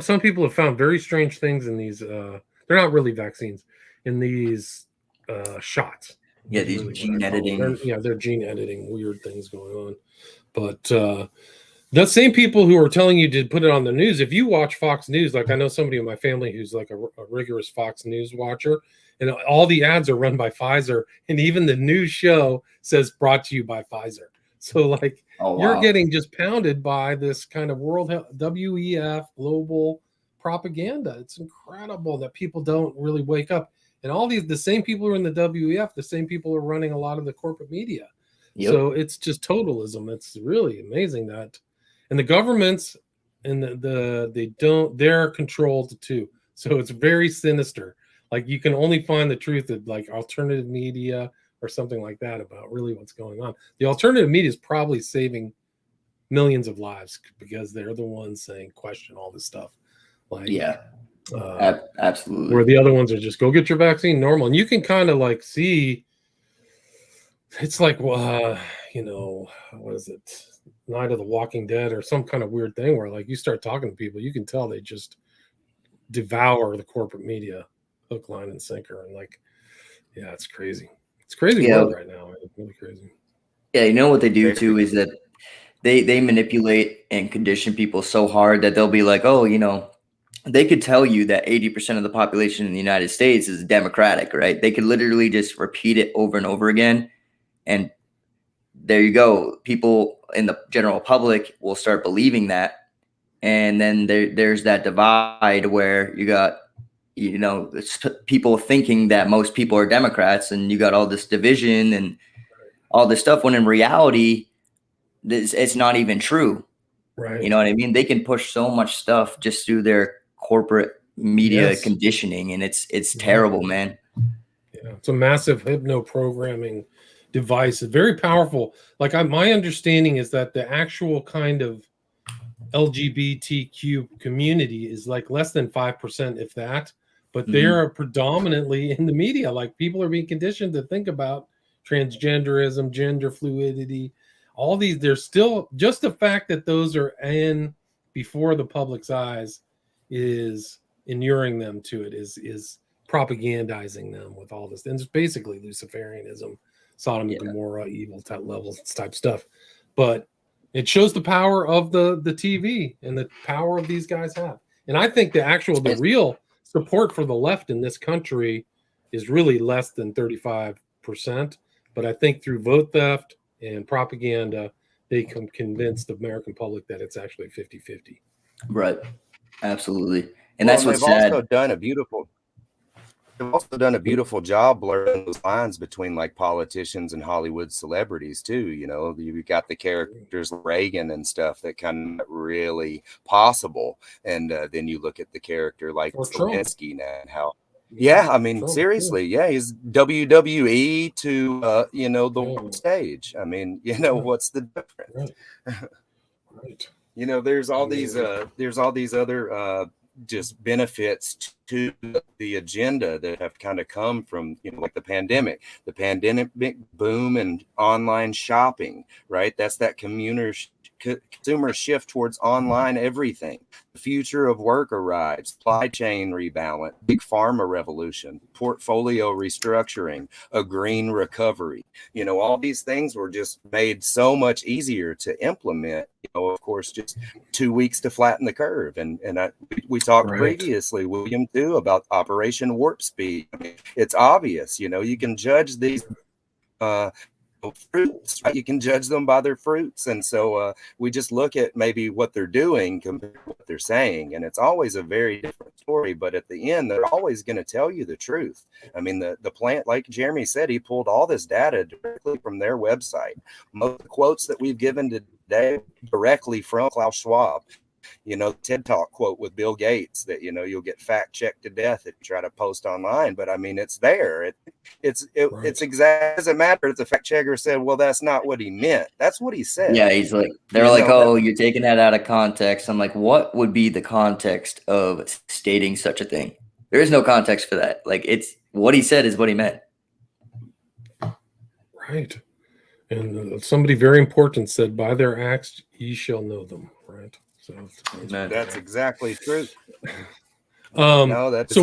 Some people have found very strange things in these. They're not really vaccines, in these shots. Yeah, these really gene editing. They're gene editing, weird things going on. But the same people who are telling you to put it on the news, if you watch Fox News, like I know somebody in my family who's like a rigorous Fox News watcher, and all the ads are run by Pfizer, and even the news show says brought to you by Pfizer. So like you're getting just pounded by this kind of World Health, WEF global propaganda. It's incredible that people don't really wake up. And all the same people who are in the WEF, the same people are running a lot of the corporate media. Yep. So it's just totalism. It's really amazing that, and the governments and they're controlled too. So it's very sinister. Like you can only find the truth at like alternative media or something like that about really what's going on. The alternative media is probably saving millions of lives because they're the ones saying question all this stuff. Like absolutely. Where the other ones are just go get your vaccine normal, and you can kind of like see. It's like what is it? Night of the Walking Dead or some kind of weird thing where like you start talking to people, you can tell they just devour the corporate media hook, line, and sinker. And like, yeah, it's crazy. It's crazy world right now. It's really crazy. Yeah, you know what they do too is that they manipulate and condition people so hard that they'll be like, oh, they could tell you that 80% of the population in the United States is Democratic, right? They could literally just repeat it over and over again. And there you go. People in the general public will start believing that. And then there's that divide where you got, people thinking that most people are Democrats, and you got all this division and all this stuff when in reality, it's not even true. Right. You know what I mean? They can push so much stuff just through their corporate media conditioning, and it's terrible, man. Yeah, it's a massive hypno programming device is very powerful. Like my understanding is that the actual kind of LGBTQ community is like less than 5%, if that, but they are predominantly in the media. Like people are being conditioned to think about transgenderism, gender fluidity, all these. There's still just the fact that those are in before the public's eyes is inuring them to it, is propagandizing them with all this. And it's basically Luciferianism, Sodom and Gomorrah, evil type levels, type stuff. But it shows the power of the TV and the power of these guys have. And I think the real support for the left in this country is really less than 35%. But I think through vote theft and propaganda, they can convince the American public that it's actually 50-50. Right. Absolutely. And that's what's they've sad. They've also done a beautiful job blurring those lines between like politicians and Hollywood celebrities too. You know, you've got the characters Reagan and stuff that kind of really possible, and then you look at the character like Zelensky now and how. Yeah, I mean, seriously, he's WWE to the world stage. I mean, what's the difference? Right. There's all these other just benefits to the agenda that have kind of come from like the pandemic boom and online shopping, right? That's that consumer shift towards online everything. The future of work arrives, supply chain rebalance, big pharma revolution, portfolio restructuring, a green recovery. All these things were just made so much easier to implement. Of course, just 2 weeks to flatten the curve. And we talked previously, William, too, about Operation Warp Speed. I mean, it's obvious, you can judge these fruits, right? You can judge them by their fruits. And so we just look at maybe what they're doing compared to what they're saying. And it's always a very different story. But at the end, they're always going to tell you the truth. I mean, the plant, like Jeremy said, he pulled all this data directly from their website. Most of the quotes that we've given today directly from Klaus Schwab. The TED Talk quote with Bill Gates that, you'll get fact checked to death if you try to post online. But I mean, it's there. It's exactly, doesn't matter if the fact checker said, well, that's not what he meant. That's what he said. Yeah, he's like, they're like, oh, you're taking that out of context. I'm like, what would be the context of stating such a thing? There is no context for that. Like, it's what he said is what he meant. Right. And somebody very important said, by their acts, ye shall know them. Right. So that's exactly true. So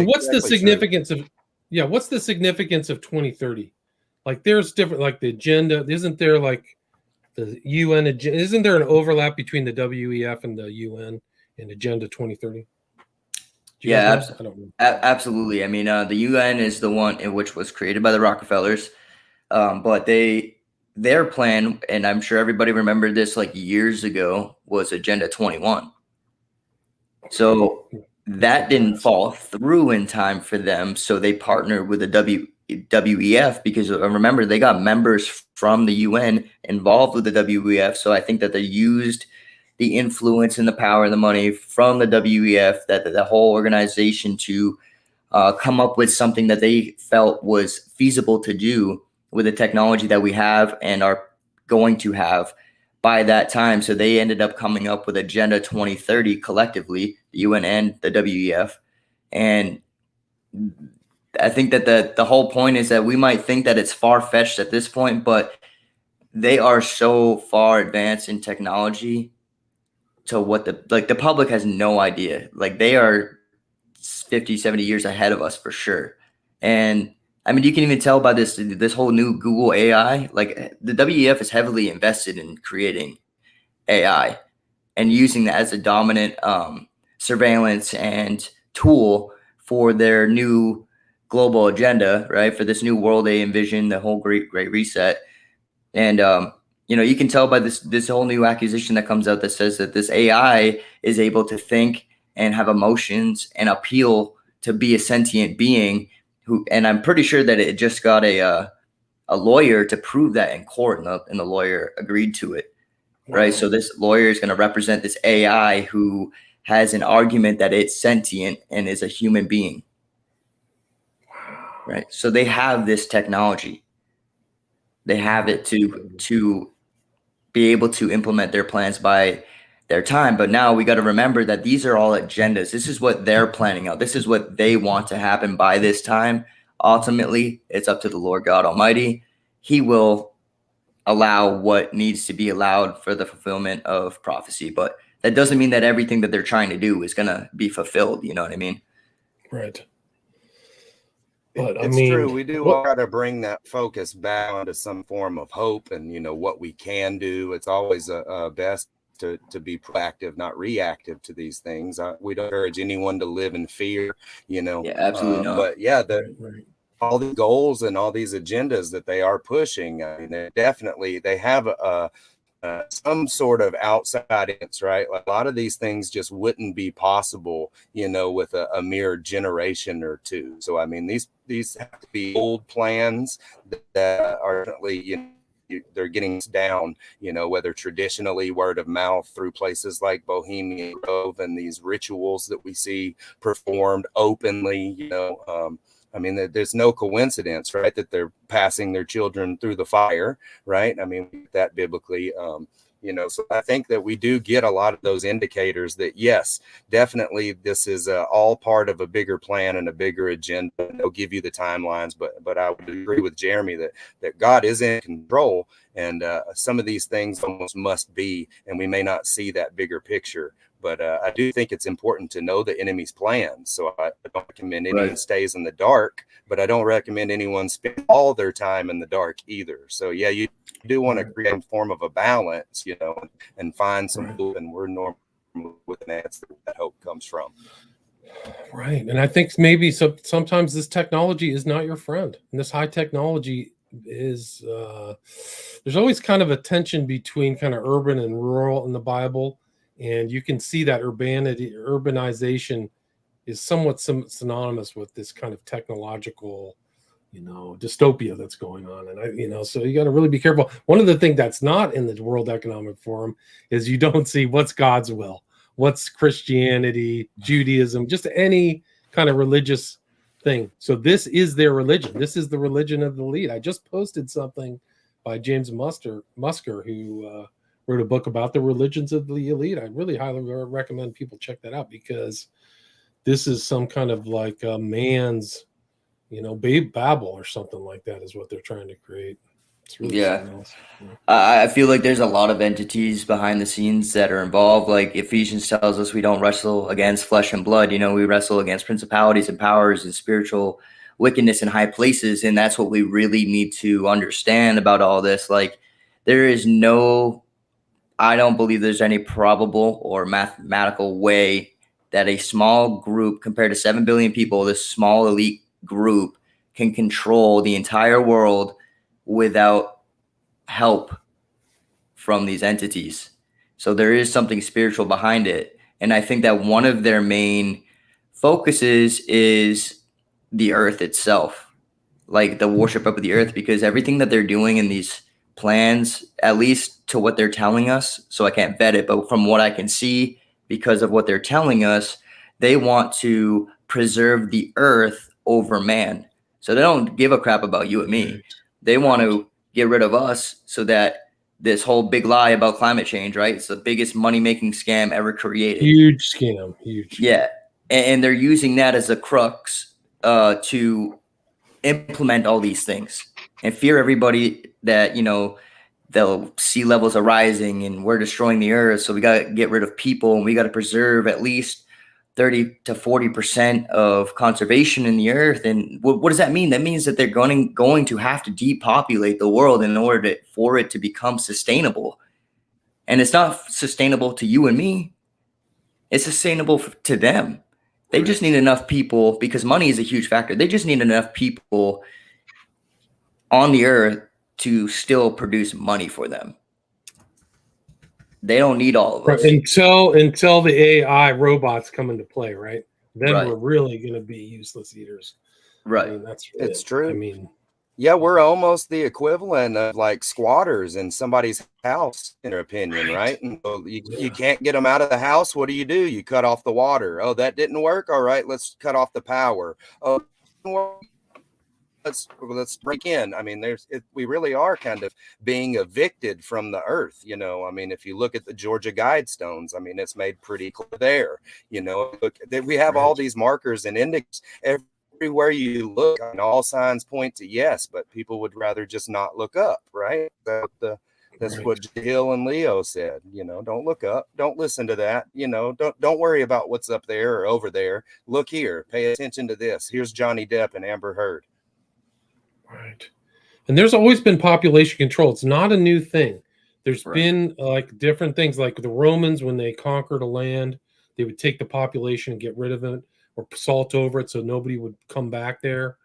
what's the significance of what's the significance of 2030? Like there's different, like the agenda, isn't there like the UN agenda, isn't there an overlap between the WEF and the UN and Agenda 2030? Absolutely. I mean, the UN is the one in which was created by the Rockefellers, but their plan, and I'm sure everybody remembered this like years ago, was Agenda 21. So that didn't fall through in time for them. So they partnered with the WEF because remember, they got members from the UN involved with the WEF. So I think that they used the influence and the power and the money from the WEF, that the whole organization, to come up with something that they felt was feasible to do with the technology that we have and are going to have by that time. So they ended up coming up with Agenda 2030 collectively, the UN and the WEF. And I think that the whole point is that we might think that it's far-fetched at this point, but they are so far advanced in technology to what the public has no idea. Like they are 50, 70 years ahead of us for sure. And I mean, you can even tell by this whole new Google AI, like the WEF is heavily invested in creating AI and using that as a dominant surveillance and tool for their new global agenda, right? For this new world they envision, the whole great reset. And, you can tell by this whole new accusation that comes out that says that this AI is able to think and have emotions and appeal to be a sentient being. And I'm pretty sure that it just got a lawyer to prove that in court, and the lawyer agreed to it, right? So this lawyer is going to represent this AI who has an argument that it's sentient and is a human being, right? So they have this technology. They have it to be able to implement their plans by their time. But now we got to remember that these are all agendas. This is what they're planning out. This is what they want to happen by this time. Ultimately, it's up to the Lord God Almighty. He will allow what needs to be allowed for the fulfillment of prophecy. But that doesn't mean that everything that they're trying to do is going to be fulfilled. You know what I mean? Right. But It's true. We do try to bring that focus back onto some form of hope and, what we can do. It's always best to be proactive, not reactive to these things. We don't encourage anyone to live in fear, Yeah, absolutely not. But yeah, all the goals and all these agendas that they are pushing, I mean, they have some sort of outside influence, right? Like a lot of these things just wouldn't be possible, with a mere generation or two. So, I mean, these have to be old plans that are certainly, they're getting down, whether traditionally word of mouth through places like Bohemian Grove and these rituals that we see performed openly, I mean, there's no coincidence, right, that they're passing their children through the fire, right? I mean, that biblically, so I think that we do get a lot of those indicators that, yes, definitely this is all part of a bigger plan and a bigger agenda. They'll give you the timelines, but I would agree with Jeremy that God is in control, and some of these things almost must be, and we may not see that bigger picture. But I do think it's important to know the enemy's plans. So I don't recommend anyone stays in the dark, but I don't recommend anyone spend all their time in the dark either. So, yeah, you do want to create a form of a balance, and find some hope. And we're normally with an answer that hope comes from. Right. And I think maybe sometimes this technology is not your friend. And this high technology is, there's always kind of a tension between kind of urban and rural in the Bible. And you can see that urbanization is somewhat synonymous with this kind of technological, dystopia that's going on. And so you got to really be careful. One of the things that's not in the World Economic Forum is you don't see what's God's will, what's Christianity, Judaism, just any kind of religious thing. So this is their religion. This is the religion of the elite. I just posted something by James Musker, who wrote a book about the religions of the elite. I really highly recommend people check that out, because this is some kind of like a man's, Babel or something like that is what they're trying to create. It's really something else. I feel like there's a lot of entities behind the scenes that are involved. Like Ephesians tells us we don't wrestle against flesh and blood. We wrestle against principalities and powers and spiritual wickedness in high places. And that's what we really need to understand about all this. Like I don't believe there's any probable or mathematical way that a small group compared to 7 billion people, this small elite group, can control the entire world without help from these entities. So there is something spiritual behind it. And I think that one of their main focuses is the earth itself, like the worship of the earth, because everything that they're doing in these plans, at least to what they're telling us, so I can't vet it, but from what I can see, because of what they're telling us, they want to preserve the earth over man. So they don't give a crap about you and me. They want to get rid of us so that this whole big lie about climate change, right? It's the biggest money-making scam ever created. Huge scam. Yeah. And they're using that as a crux to implement all these things and fear everybody that, the sea levels are rising and we're destroying the earth. So we got to get rid of people, and we got to preserve at least 30 to 40% of conservation in the earth. And what does that mean? That means that they're going to have to depopulate the world in order for it to become sustainable. And it's not sustainable to you and me. It's sustainable to them. They just need enough people, because money is a huge factor. They just need enough people on the earth to still produce money for them. They don't need all of us. Until the AI robots come into play, right? Then we're really going to be useless eaters. Right. I mean, It's true. I mean, yeah, we're almost the equivalent of like squatters in somebody's house, in their opinion, right? And so you can't get them out of the house. What do? You cut off the water. Oh, that didn't work. All right, let's cut off the power. Oh, let's break in. I mean, we really are kind of being evicted from the earth. You know, I mean, if you look at the Georgia Guidestones, I mean, it's made pretty clear there. You know, look, we have all these markers and indicators everywhere you look. I mean, all signs point to yes, but people would rather just not look up, right? That's what Hill and Leo said. You know, don't look up, don't listen to that. You know, don't worry about what's up there or over there. Look here, pay attention to this. Here's Johnny Depp and Amber Heard. Right. And there's always been population control. It's not a new thing. There's been like different things, like the Romans, when they conquered a land, they would take the population and get rid of it, or salt over it so nobody would come back there.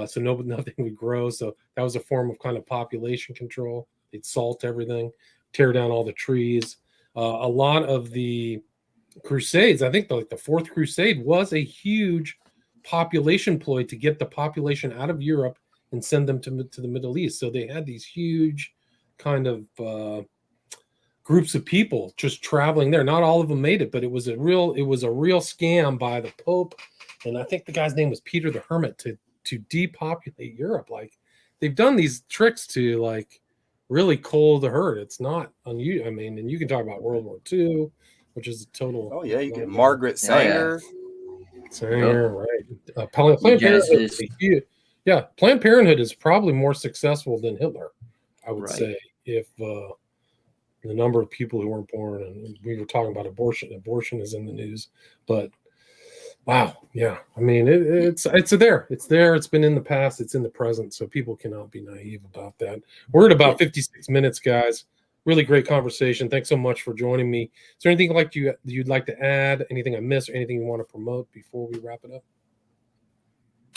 So nothing would grow. So that was a form of kind of population control. They'd salt everything, tear down all the trees. A lot of the Crusades, I think like the Fourth Crusade, was a huge population ploy to get the population out of Europe and send them to the Middle East. So they had these huge kind of groups of people just traveling there. Not all of them made it, but it was a real scam by the Pope, and I think the guy's name was Peter the Hermit, to depopulate Europe. Like, they've done these tricks to like really cull the herd. It's not unusual. I mean, and you can talk about World War II, which is a total. Oh yeah, you get Margaret Sanger. Sanger, right? Planned Parenthood. Yeah, Planned Parenthood is probably more successful than Hitler, I would say, if the number of people who weren't born, and we were talking about abortion. Abortion is in the news, but wow, yeah. I mean, it's there. It's there. It's been in the past. It's in the present. So people cannot be naive about that. We're at about 56 minutes, guys. Really great conversation. Thanks so much for joining me. Is there anything you'd like to add? Anything I missed? Or anything you want to promote before we wrap it up?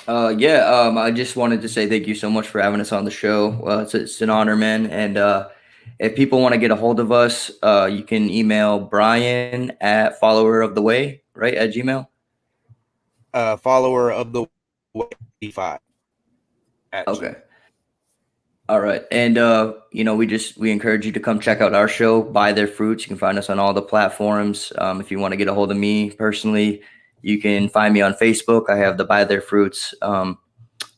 I just wanted to say thank you so much for having us on the show. It's an honor, man. And if people want to get a hold of us, you can email Brian at followeroftheway, right, at Gmail. Follower of the way 5. Okay. All right. And we encourage you to come check out our show, Buy Their Fruits. You can find us on all the platforms. If you want to get a hold of me personally, you can find me on Facebook. I have the Buy Their Fruits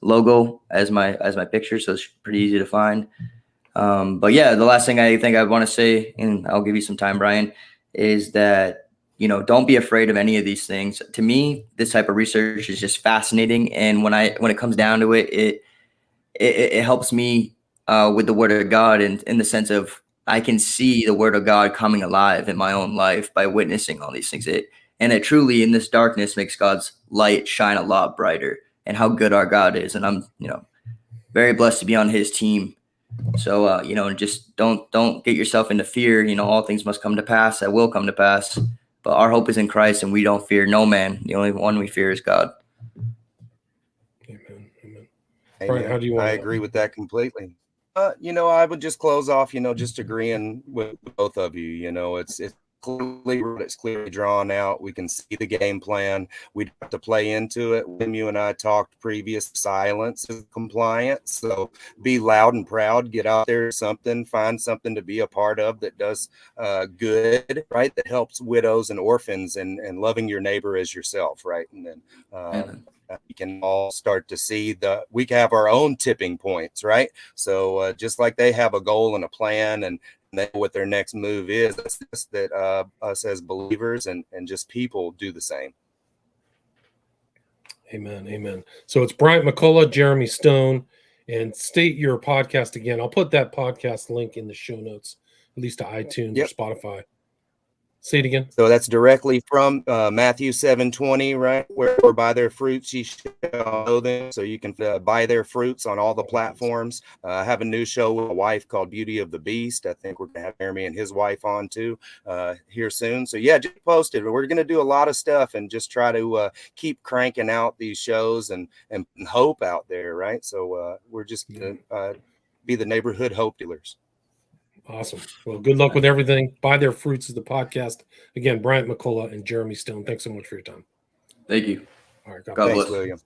logo as my picture, so it's pretty easy to find. But yeah, the last thing I think I want to say, and I'll give you some time, Brian, is that, don't be afraid of any of these things. To me, this type of research is just fascinating, and when it comes down to it, it helps me with the Word of God, in the sense of I can see the Word of God coming alive in my own life by witnessing all these things. And it truly, in this darkness, makes God's light shine a lot brighter, and how good our God is. And I'm, very blessed to be on His team. So, just don't get yourself into fear. All things must come to pass. That will come to pass. But our hope is in Christ, and we don't fear no man. The only one we fear is God. Amen. Amen. Brian, how do you want I agree with that completely. I would just close off, just agreeing with both of you. It's clearly drawn out. We can see the game plan. We'd have to play into it. When you and I talked previous, silence is compliance. So be loud and proud. Get out there, find something to be a part of that does good, right? That helps widows and orphans, and loving your neighbor as yourself, right? And then we can all start to see we have our own tipping points, right? So just like they have a goal and a plan, and they know what their next move is, that's just that us as believers and just people do the same. Amen. Amen. So it's Bryant McCullough, Jeremy Stone, and state your podcast again. I'll put that podcast link in the show notes, at least to iTunes or Spotify. Say it again. So that's directly from Matthew 7:20, right? Where by their fruits ye shall know them. So you can buy their fruits on all the platforms. I have a new show with a wife called Beauty of the Beast. I think we're going to have Jeremy and his wife on too here soon. So yeah, just post it. We're going to do a lot of stuff and just try to keep cranking out these shows and hope out there, right? So we're just going to be the neighborhood hope dealers. Awesome. Well, good luck with everything. Buy Their Fruits is the podcast. Again, Bryant McCullough and Jeremy Stone. Thanks so much for your time. Thank you. All right. God bless. William.